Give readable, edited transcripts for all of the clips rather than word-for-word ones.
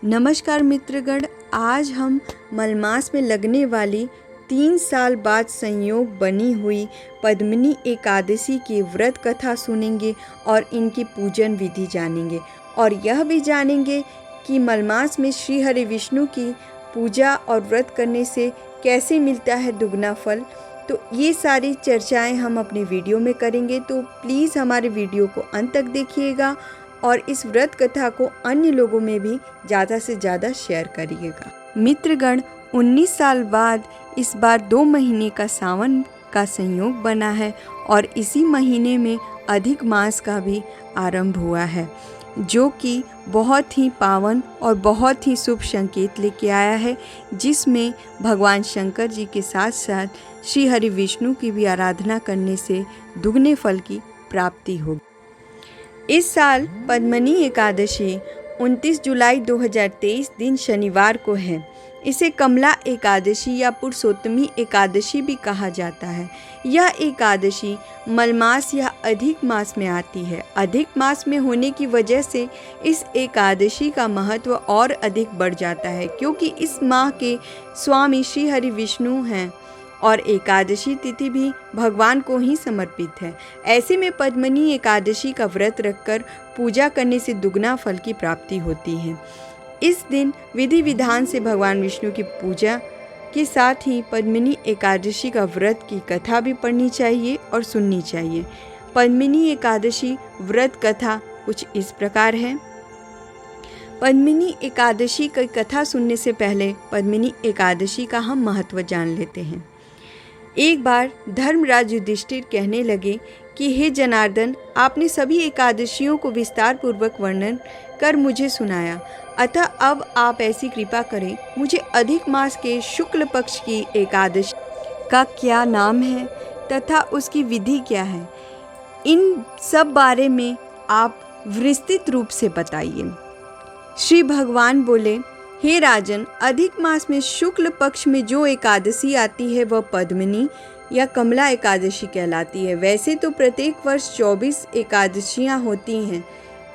नमस्कार मित्रगण, आज हम मलमास में लगने वाली 3 साल बाद संयोग बनी हुई पद्मिनी एकादशी की व्रत कथा सुनेंगे और इनकी पूजन विधि जानेंगे और यह भी जानेंगे कि मलमास में श्री हरि विष्णु की पूजा और व्रत करने से कैसे मिलता है दुगना फल। तो ये सारी चर्चाएं हम अपने वीडियो में करेंगे, तो प्लीज़ हमारे वीडियो को अंत तक देखिएगा और इस व्रत कथा को अन्य लोगों में भी ज़्यादा से ज़्यादा शेयर करिएगा। मित्रगण, 19 साल बाद इस बार 2 महीने का सावन का संयोग बना है और इसी महीने में अधिक मास का भी आरंभ हुआ है, जो कि बहुत ही पावन और बहुत ही शुभ संकेत लेके आया है, जिसमें भगवान शंकर जी के साथ साथ श्री हरि विष्णु की भी आराधना करने से दुगने फल की प्राप्ति होगी। इस साल पद्मिनी एकादशी 29 जुलाई 2023 दिन शनिवार को है। इसे कमला एकादशी या पुरुषोत्तमी एकादशी भी कहा जाता है। यह एकादशी मलमास या अधिक मास में आती है। अधिक मास में होने की वजह से इस एकादशी का महत्व और अधिक बढ़ जाता है, क्योंकि इस माह के स्वामी श्री हरि विष्णु हैं और एकादशी तिथि भी भगवान को ही समर्पित है। ऐसे में पद्मिनी एकादशी का व्रत रखकर पूजा करने से दुगना फल की प्राप्ति होती है। इस दिन विधि विधान से भगवान विष्णु की पूजा के साथ ही पद्मिनी एकादशी का व्रत की कथा भी पढ़नी चाहिए और सुननी चाहिए। पद्मिनी एकादशी व्रत कथा कुछ इस प्रकार है। पद्मिनी एकादशी की कथा सुनने से पहले पद्मिनी एकादशी का हम महत्व जान लेते हैं। एक बार धर्मराज युधिष्ठिर कहने लगे कि हे जनार्दन, आपने सभी एकादशियों को विस्तार पूर्वक वर्णन कर मुझे सुनाया, अतः अब आप ऐसी कृपा करें, मुझे अधिक मास के शुक्ल पक्ष की एकादशी का क्या नाम है तथा उसकी विधि क्या है, इन सब बारे में आप विस्तृत रूप से बताइए। श्री भगवान बोले, हे राजन, अधिक मास में शुक्ल पक्ष में जो एकादशी आती है वह पद्मिनी या कमला एकादशी कहलाती है। वैसे तो प्रत्येक वर्ष 24 एकादशियां होती हैं।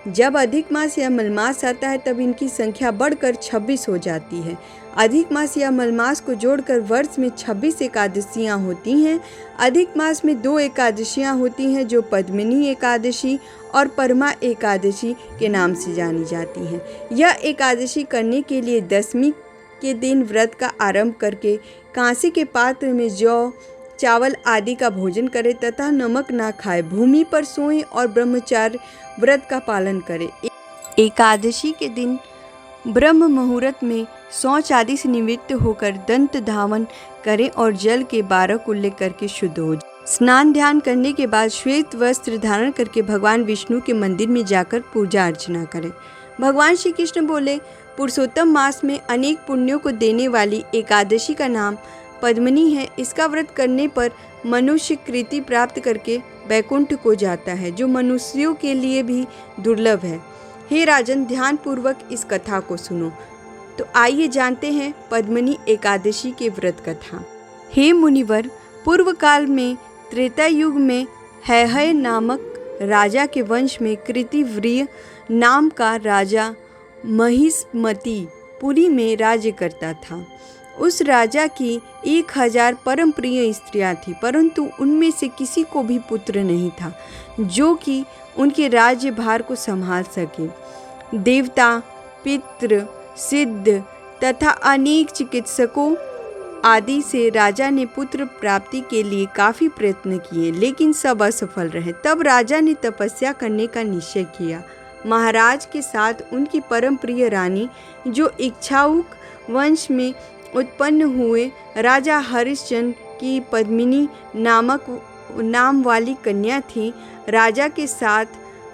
जब अधिक मास या मलमास आता है तब इनकी संख्या बढ़कर 26 हो जाती है। अधिक मास या मलमास को जोड़कर वर्ष में 26 एकादशियां होती हैं। अधिक मास में 2 एकादशियां होती हैं जो पद्मिनी एकादशी और परमा एकादशी के नाम से जानी जाती हैं। यह एकादशी करने के लिए 10वीं के दिन व्रत का आरंभ करके कांसे के पात्र में जौ, चावल आदि का भोजन करें तथा नमक ना खाए, भूमि पर सोएं और ब्रह्मचार्य व्रत का पालन करें। एकादशी के दिन ब्रह्म मुहूर्त में शौच आदि से निवृत्त होकर दंत धावन करें और जल के 12 कुल्ले करके शुद्ध हो जाए। स्नान ध्यान करने के बाद श्वेत वस्त्र धारण करके भगवान विष्णु के मंदिर में जाकर पूजा अर्चना करें। भगवान श्री कृष्ण बोले, पुरुषोत्तम मास में अनेक पुण्यों को देने वाली एकादशी का नाम पद्मिनी है। इसका व्रत करने पर मनुष्य कृति प्राप्त करके वैकुंठ को जाता है, जो मनुष्यों के लिए भी दुर्लभ है। हे राजन, ध्यान पूर्वक इस कथा को सुनो। तो आइए जानते हैं पद्मिनी एकादशी के व्रत कथा। हे मुनिवर, पूर्व काल में त्रेता युग में हैहय नामक राजा के वंश में कृतिव्रिय नाम का राजा महिष्मति पुरी में राज्य करता था। उस राजा की 1000 परम प्रिय स्त्रियां थीं, परंतु उनमें से किसी को भी पुत्र नहीं था जो कि उनके राज्य भार को संभाल सके। देवता, पितृ, सिद्ध तथा अनेक चिकित्सकों आदि से राजा ने पुत्र प्राप्ति के लिए काफ़ी प्रयत्न किए, लेकिन सब असफल रहे। तब राजा ने तपस्या करने का निश्चय किया। महाराज के साथ उनकी परम प्रिय रानी, जो इक्ष्वाकु वंश में उत्पन्न हुए राजा हरिश्चंद्र की पद्मिनी नाम वाली कन्या थी, राजा के साथ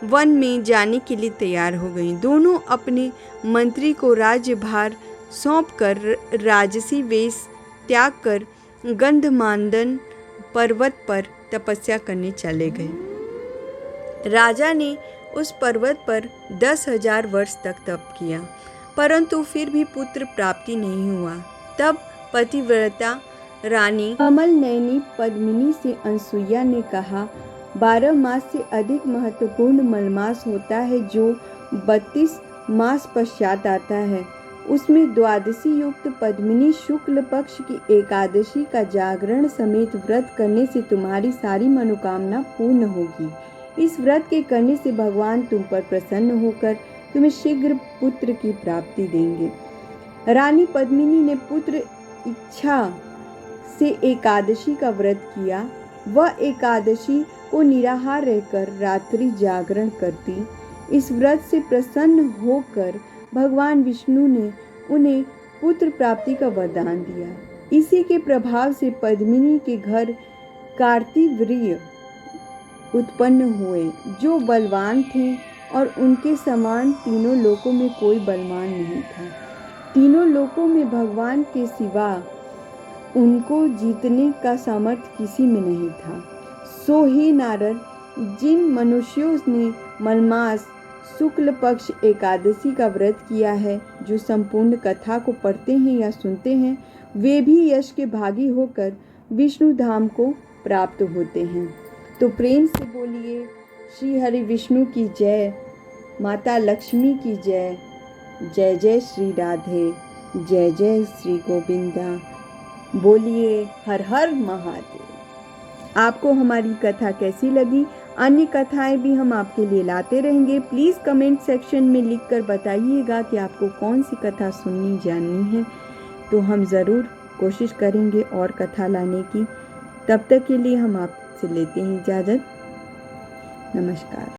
वन में जाने के लिए तैयार हो गईं। दोनों अपने मंत्री को राज्यभार सौंपकर राजसी वेश त्याग कर गंधमादन पर्वत पर तपस्या करने चले गए। राजा ने उस पर्वत पर 10,000 वर्ष तक तप किया, परंतु फिर भी पुत्र प्राप्ति नहीं हुआ। तब पतिव्रता रानी कमल नयनी पद्मिनी से अनसुईया ने कहा, 12 मास से अधिक महत्वपूर्ण मलमास होता है जो 32 मास पश्चात आता है। उसमें द्वादशी युक्त पद्मिनी शुक्ल पक्ष की एकादशी का जागरण समेत व्रत करने से तुम्हारी सारी मनोकामना पूर्ण होगी। इस व्रत के करने से भगवान तुम पर प्रसन्न होकर तुम्हें शीघ्र पुत्र की प्राप्ति देंगे। रानी पद्मिनी ने पुत्र इच्छा से एकादशी का व्रत किया। वह एकादशी को निराहार रहकर रात्रि जागरण करती। इस व्रत से प्रसन्न होकर भगवान विष्णु ने उन्हें पुत्र प्राप्ति का वरदान दिया। इसी के प्रभाव से पद्मिनी के घर कार्तिवीर्य उत्पन्न हुए, जो बलवान थे और उनके समान तीनों लोकों में कोई बलवान नहीं था। तीनों लोकों में भगवान के सिवा उनको जीतने का सामर्थ्य किसी में नहीं था। सो हे नारद, जिन मनुष्यों ने मलमास शुक्ल पक्ष एकादशी का व्रत किया है, जो संपूर्ण कथा को पढ़ते हैं या सुनते हैं, वे भी यश के भागी होकर विष्णु धाम को प्राप्त होते हैं। तो प्रेम से बोलिए श्री हरि विष्णु की जय, माता लक्ष्मी की जय, जय जय श्री राधे, जय जय श्री गोविंदा। बोलिए हर हर महादेव। आपको हमारी कथा कैसी लगी? अन्य कथाएं भी हम आपके लिए लाते रहेंगे। प्लीज़ कमेंट सेक्शन में लिखकर बताइएगा कि आपको कौन सी कथा सुननी जाननी है, तो हम ज़रूर कोशिश करेंगे और कथा लाने की। तब तक के लिए हम आपसे लेते हैं इजाज़त। नमस्कार।